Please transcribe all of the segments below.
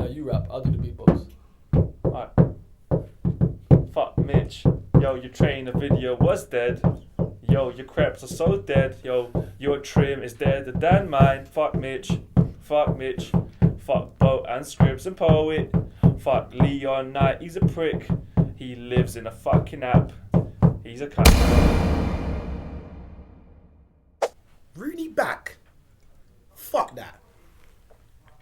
Nah, you rap. I'll do the beatbox. Alright. Fuck Mitch. Yo, your trainer video was dead. Yo, your crepes are so dead. Yo, your trim is deader than mine. Fuck Mitch. Fuck Mitch. Fuck Boat and Scripps and Poet. Fuck Leon Knight. He's a prick. He lives in a fucking app. He's a cunt. Rooney back? Fuck that.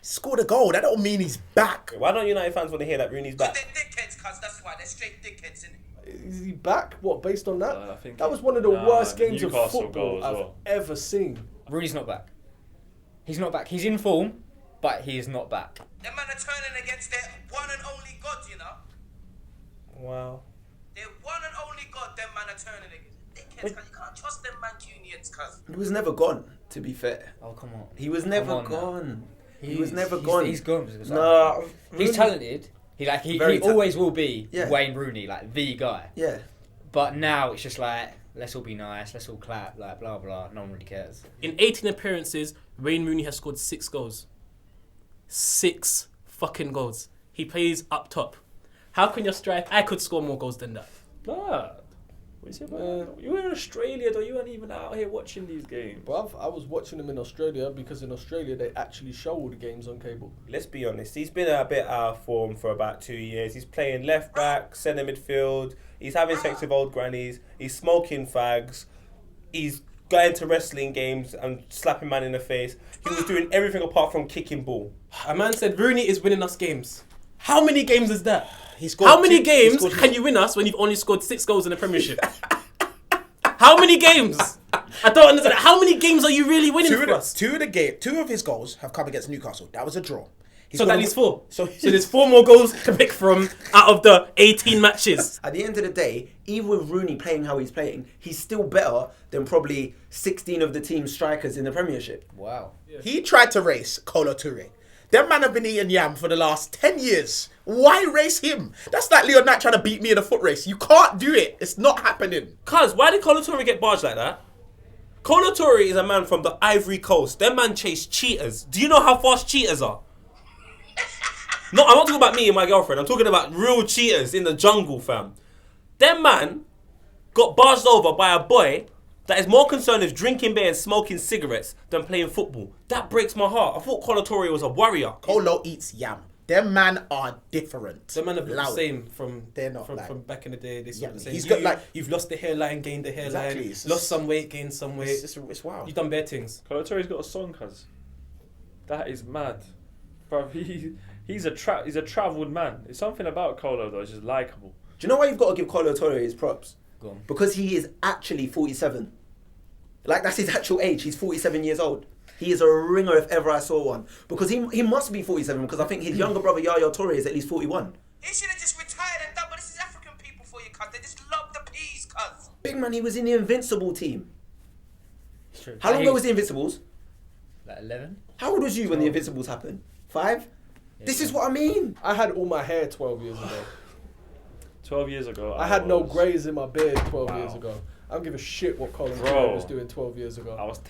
Scored a goal. That don't mean he's back. Why don't United fans want to hear that Rooney's back? They're dickheads, cuz that's why. They're straight dickheads, innit? Is he back? What, based on that? I think that was one of the worst games Newcastle of football goal as well. I've ever seen. Rooney's not back. He's not back. He's in form, but he is not back. Them man are turning against their one and only God, you know? Wow. Their one and only God, them man are turning against. Dickheads, cuz you can't trust them Mancunians, cuz. He was never gone, to be fair. Oh, come on. He was never gone. He was never gone. He's gone. No. He's talented. He always will be Wayne Rooney, like the guy. Yeah. But now it's just like, let's all be nice, let's all clap, like blah blah. No one really cares. In 18 appearances, Wayne Rooney has scored 6 goals. 6 fucking goals. He plays up top. How can your strike? I could score more goals than that. Nah. You were in Australia though, you weren't even out here watching these games. Bruv, I was watching them in Australia because in Australia they actually show all the games on cable. Let's be honest, he's been a bit out of form for about 2 years. He's playing left back, centre midfield, he's having sex with old grannies, he's smoking fags, he's going to wrestling games and slapping man in the face. He was doing everything apart from kicking ball. A man said Rooney is winning us games. How many games is that? Scored How many games can you win us when you've only scored 6 goals in the Premiership? How many games? I don't understand. How many games are you really winning for us? Two of his goals have come against Newcastle. That was a draw. So that leaves 4. So there's 4 more goals to pick from out of the 18 matches. At the end of the day, even with Rooney playing how he's playing, he's still better than probably 16 of the team's strikers in the Premiership. Wow. Yeah. He tried to race Kolo Touré. Them man have been eating yam for the last 10 years. Why race him? That's like Leon Knight trying to beat me in a foot race. You can't do it. It's not happening. Cuz, why did Kolo Touré get barged like that? Kolo Touré is a man from the Ivory Coast. Them man chase cheetahs. Do you know how fast cheetahs are? No, I'm not talking about me and my girlfriend. I'm talking about real cheetahs in the jungle, fam. Them man got barged over by a boy that is more concerned with drinking beer and smoking cigarettes than playing football. That breaks my heart. I thought Kolo Touré was a warrior. Kolo eats yam. Them man are different. Them man are the same from back in the day. They Yeah, the same. he's got like you've lost the hairline, gained the hairline, Exactly. lost some weight, gained some weight. It's wild. You've done bare things. Kolo Touré's got a song, cuz. That is mad. Bro, he's a travelled man. It's something about Kolo though, it's just likeable. Do you know why you've got to give Kolo Touré his props? Go on. Because he is actually 47. Like, that's his actual age. He's 47 years old. He is a ringer if ever I saw one. Because he must be 47 because I think his younger brother Yaya Touré is at least 41. He should have just retired and done, but this is African people for you, cuz. They just love the peas, cuz. Big man, he was in the Invincible team. True. How long ago was the Invincibles? Like 11? How old was you when the Invincibles happened? 5? Yeah, This is what I mean. I had all my hair 12 years ago. 12 years ago, I had no greys in my beard 12 Wow. years ago. I don't give a shit what Colin Bro. Kaepernick was doing 12 years ago. I was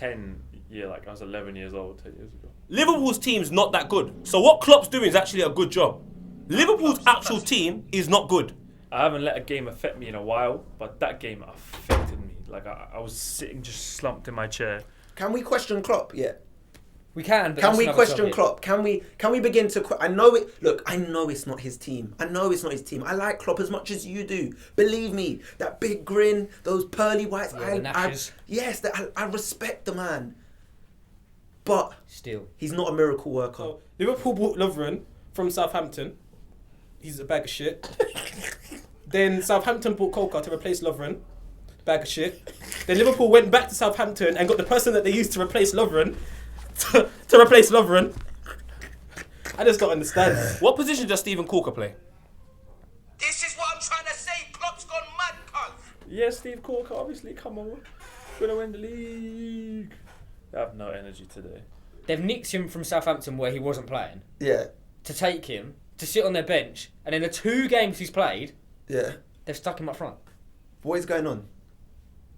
11 years old 10 years ago. Liverpool's team's not that good. So what Klopp's doing is actually a good job. Liverpool's actual team is not good. I haven't let a game affect me in a while, but that game affected me. Like I was sitting just slumped in my chair. Can we question Klopp? Yeah. We can. But Can that's we another question topic. Klopp? Can we begin to? I know it. Look, I know it's not his team. I know it's not his team. I like Klopp as much as you do. Believe me, that big grin, those pearly whites. Yeah, the gnashes. I respect the man, but Still. he's not a miracle worker. So, Liverpool bought Lovren from Southampton. He's a bag of shit. Then Southampton bought Caulker to replace Lovren. Bag of shit. Then Liverpool went back to Southampton and got the person that they used to replace Lovren to replace Lovren. I just don't understand. What position does Stephen Caulker play? This is what I'm trying to say. Klopp's gone mad, cuz. Yeah, Steve Caulker, obviously, come on. We're going to win the league. I have no energy today. They've nicked him from Southampton where he wasn't playing Yeah, to take him to sit on their bench, and in the 2 games he's played, yeah. they've stuck him up front. What is going on?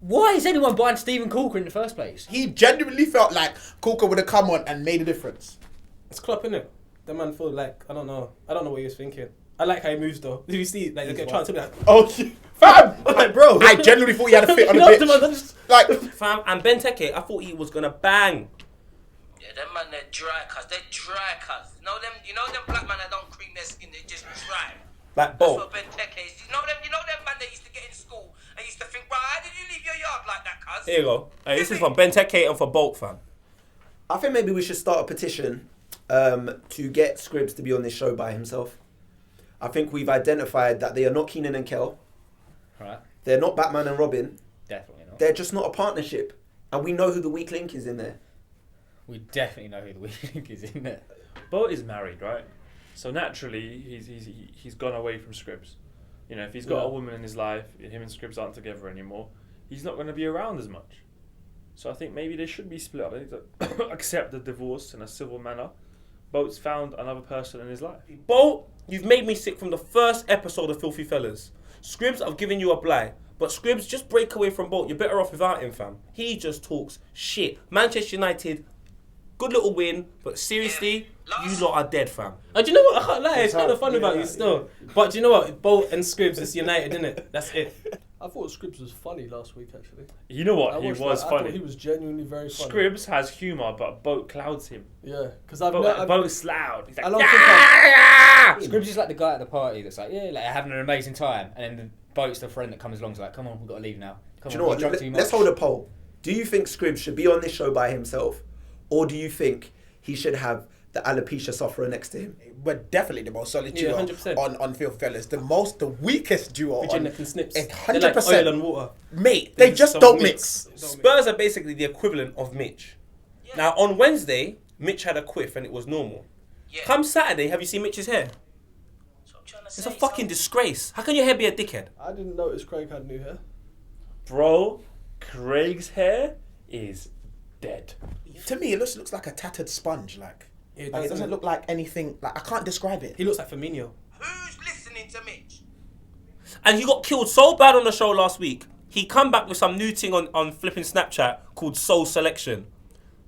Why is anyone buying Stephen Caulker in the first place? He genuinely felt like Caulker would have come on and made a difference. It's Klopp, innit? The man feel like, I don't know what he was thinking. I like how he moves though. Did you see? Like, they're trying to be like, Oh, fam! I'm like, bro, I genuinely thought he had a fit on the no, pitch. man, just, Like, Fam, and Benteke, I thought he was gonna bang. Yeah, them man, they're dry, cuz. They're dry, cuz. You know them black man that don't cream their skin, they just dry. Like That's Bo. what Benteke is. You know them man that used to get in school and used to think, right, how did you leave your yard like that, cuz? Here you go. Hey, this is from Benteke and for Bolt, fam. I think maybe we should start a petition to get Scribs to be on this show by himself. I think we've identified that they are not Keenan and Kel. Right. They're not Batman and Robin. Definitely not. They're just not a partnership. And we know who the weak link is in there. We definitely know who the weak link is in there. Boat is married, right? So naturally, he's gone away from Scribs. You know, if he's got a woman in his life, him and Scribs aren't together anymore, he's not going to be around as much. So I think maybe they should be split up. They need to accept the divorce in a civil manner. Boat's found another person in his life. Bolt, you've made me sick from the first episode of Filthy Fellas. Scribs, I've given you a blight. But Scribs, just break away from Bolt. You're better off without him, fam. He just talks shit. Manchester United, good little win, but seriously, you lot are dead, fam. and do you know what? I can't lie. It's kind of fun about you still. But do you know what? Bolt and Scribs, it's United, isn't it? That's it. I thought Scribs was funny last week, actually. You know what? I He watched was that. I thought funny. he was genuinely very funny. Scribs has humour, but Boat clouds him. Yeah, because I've Boat's loud. He's like, I don't think Scribs is like the guy at the party that's like, yeah, like having an amazing time, and then the Boat's the friend that comes along, is like, come on, we've got to leave now. Come Do on, you know we drunk what? too Let's much. hold a poll. Do you think Scribs should be on this show by himself? Or do you think he should have the alopecia sufferer next to him? but definitely the most solid Yeah, duo 100%. on FilthyFellas. The weakest duo Virginia on and Snips. It's They're like 100%. oil and water. Mate, they just don't mix. Spurs are basically the equivalent of Mitch. Now, on Wednesday, Mitch had a quiff and it was normal. Yeah. Come Saturday, have you seen Mitch's hair? That's what I'm trying to It's say, a fucking disgrace. How can your hair be a dickhead? I didn't notice Craig had new hair. bro, Craig's hair is dead. To me, it looks like a tattered sponge. Like It it doesn't doesn't. look like anything. Like I can't describe it. He looks like Firmino. Who's listening to Mitch? And he got killed so bad on the show last week. He come back with some new thing on flipping Snapchat called Soul Selection.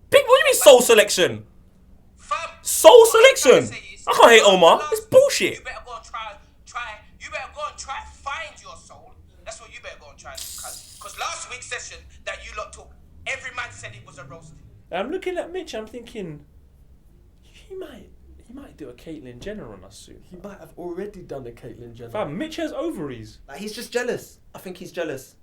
Big, what do you mean Soul Selection? Fam, Soul what I'm trying to Selection? say is, I can't hate Omar. last It's week, bullshit. You better go and try. You better go and try find your soul. That's what you better go and try and do, because last week's session that you lot took, every man said it was a roast. I'm looking at Mitch. I'm thinking he might do a Caitlyn Jenner on us soon. He might have already done a Caitlyn Jenner. Fam, Mitch has ovaries. Like, he's just jealous. I think he's jealous.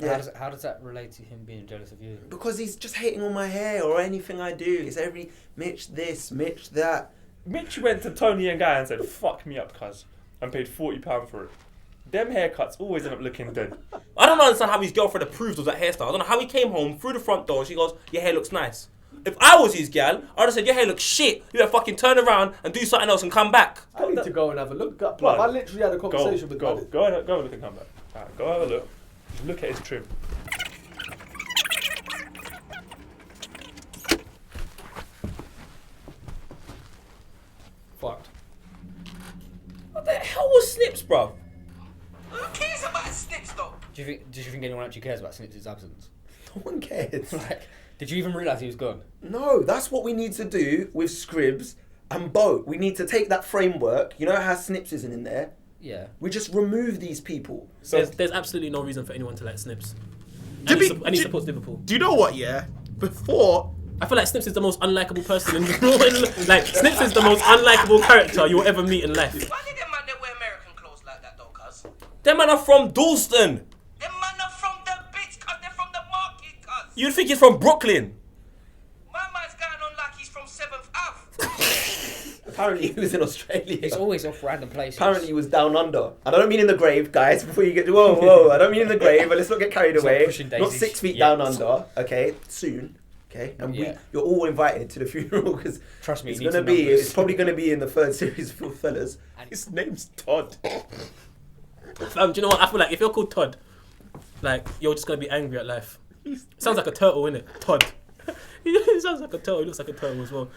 How does that relate to him being jealous of you? Because he's just hating on my hair or anything I do. It's every Mitch this, Mitch that. Mitch went to Tony and Guy and said, "Fuck me up, cuz," and paid £40 for it. Them haircuts always end up looking dead. I don't understand how his girlfriend approved of that hairstyle. I don't know how he came home through the front door and she goes, "Your hair looks nice." If I was his gal, I'd have said, "Your hair looks shit. You better fucking turn around and do something else and come back." I need to go and have a look. Bruv, Blood. I literally had a Go, conversation with go, Buddy. go and look and come back. Alright, go have a look. Just look at his trim. Fucked. What the hell was Snips, bro? Who cares about Snips though? Do you think anyone actually cares about Snips' absence? No one cares. Like, did you even realise he was gone? No, that's what we need to do with Scribs and Boat. We need to take that framework. You know how Snips isn't in there? Yeah. We just remove these people. So there's absolutely no reason for anyone to like Snips. To And be- he to- supports Liverpool. Do you know what? Yeah, before I feel like Snips is the most unlikable person in like Snips is the most unlikable character you'll ever meet in life. Why did them man they wear American clothes like that though, cuz? Them man are from Dalston. Them man are from the bits, cuz they're from the market, cuz. You'd think he's from Brooklyn. My man's going on like he's from 7th Ave. Apparently he was in Australia. It's always off random places. Apparently he was down under. And I don't mean in the grave, guys, before you get... Whoa. I don't mean in the grave, but let's not get carried It's not away. pushing Not daisies 6 feet yet. down under, okay? Soon, okay? And Yeah. you're all invited to the funeral because Trust me, it's you need gonna some be... numbers. It's probably going to be in the third series of FilthyFellas. his name's Todd. Do you know what? I feel like if you're called Todd, like you're just gonna be angry at life. Sounds like a turtle, innit? Todd. He sounds like a turtle. He looks like a turtle as well.